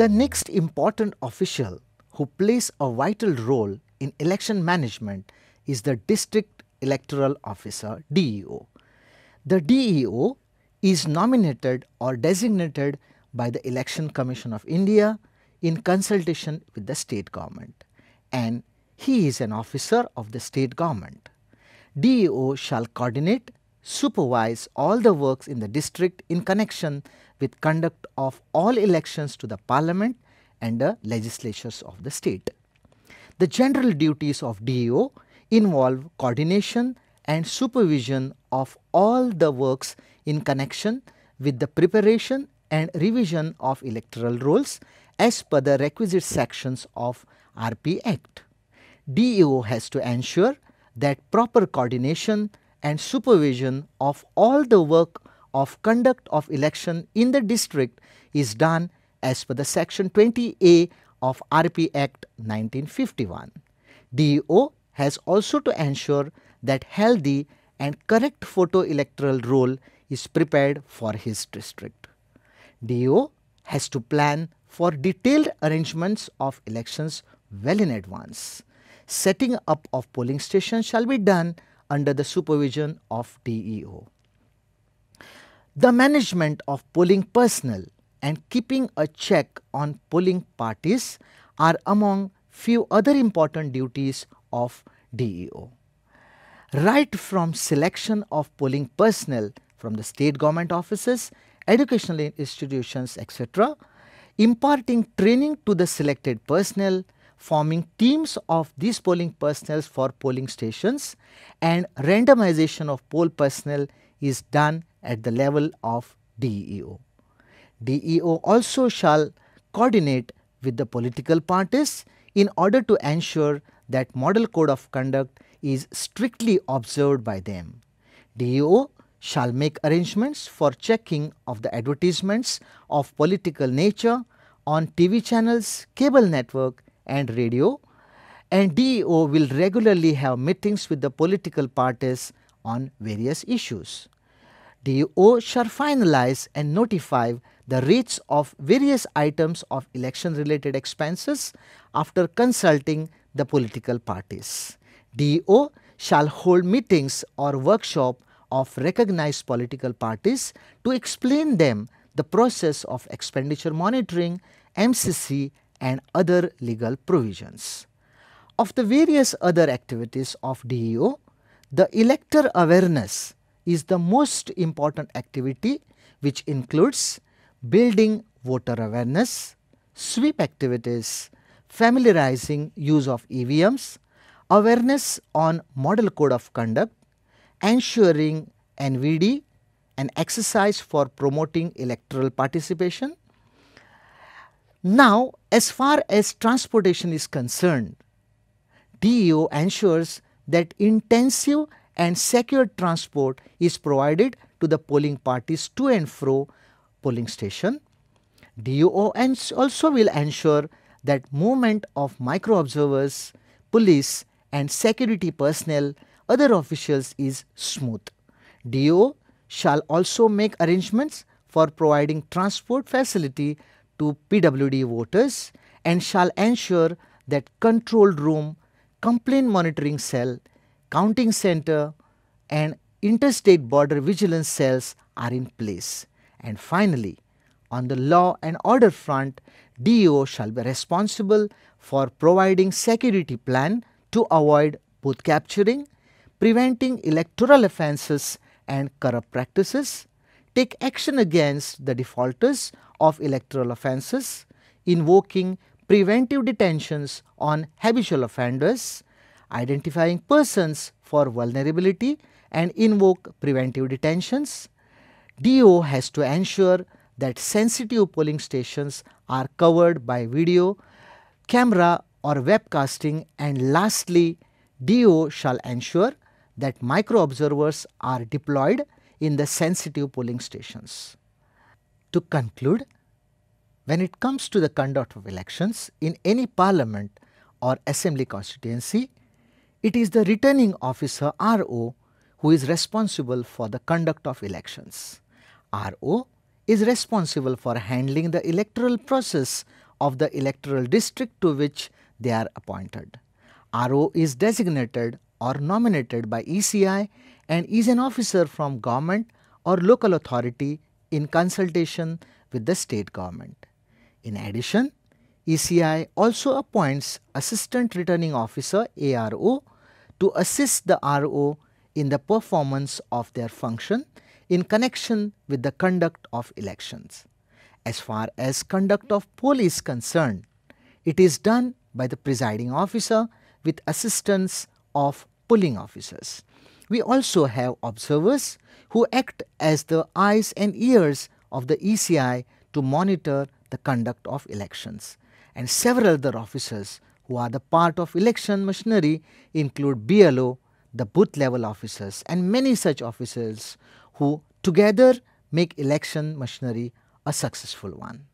The next important official who plays a vital role in election management is the District Electoral Officer DEO. The DEO is nominated or designated by the Election Commission of India in consultation with the state government, and he is an officer of the state government. DEO shall coordinate, supervise all the works in the district in connection with conduct of all elections to the parliament and the legislatures of the state. The general duties of DEO involve coordination and supervision of all the works in connection with the preparation and revision of electoral rolls as per the requisite sections of RP Act. DEO has to ensure that proper coordination and supervision of all the work of conduct of election in the district is done as per the section 20A of RP Act 1951. DEO has also to ensure that healthy and correct photo electoral roll is prepared for his district. DEO has to plan for detailed arrangements of elections well in advance. Setting up of polling stations shall be done under the supervision of DEO. The management of polling personnel and keeping a check on polling parties are among few other important duties of DEO. Right from selection of polling personnel from the state government offices, educational institutions, etc., imparting training to the selected personnel, forming teams of these polling personnel for polling stations, and randomization of poll personnel is done at the level of DEO. DEO also shall coordinate with the political parties in order to ensure that model code of conduct is strictly observed by them. DEO shall make arrangements for checking of the advertisements of political nature on TV channels, cable network and radio, and DEO will regularly have meetings with the political parties on various issues. DEO shall finalize and notify the rates of various items of election related expenses after consulting the political parties. DEO shall hold meetings or workshop of recognized political parties to explain them the process of expenditure monitoring, MCC and other legal provisions. Of the various other activities of DEO, the elector awareness is the most important activity, which includes building voter awareness, sweep activities, familiarizing use of EVMs, awareness on model code of conduct, ensuring NVD, an exercise for promoting electoral participation. Now, as far as transportation is concerned, DEO ensures that intensive and secure transport is provided to the polling parties to and fro polling station. DEO also will ensure that movement of micro observers, police and security personnel, other officials is smooth. DEO shall also make arrangements for providing transport facility to PWD voters and shall ensure that control room, complaint monitoring cell, counting center and interstate border vigilance cells are in place. And finally, on the law and order front, DEO shall be responsible for providing security plan to avoid booth capturing, preventing electoral offences and corrupt practices, take action against the defaulters of electoral offences, invoking preventive detentions on habitual offenders, identifying persons for vulnerability and invoke preventive detentions. DEO has to ensure that sensitive polling stations are covered by video, camera or webcasting, and lastly, DEO shall ensure that micro observers are deployed in the sensitive polling stations. To conclude, when it comes to the conduct of elections in any parliament or assembly constituency, it is the returning officer RO who is responsible for the conduct of elections. RO is responsible for handling the electoral process of the electoral district to which they are appointed. RO is designated or nominated by ECI and is an officer from government or local authority in consultation with the state government. In addition, ECI also appoints Assistant Returning Officer ARO to assist the RO in the performance of their function in connection with the conduct of elections. As far as conduct of poll is concerned, it is done by the presiding officer with assistance of polling officers. We also have observers who act as the eyes and ears of the ECI to monitor the conduct of elections. And several other officers who are the part of election machinery include BLO, the booth level officers, and many such officers who together make election machinery a successful one.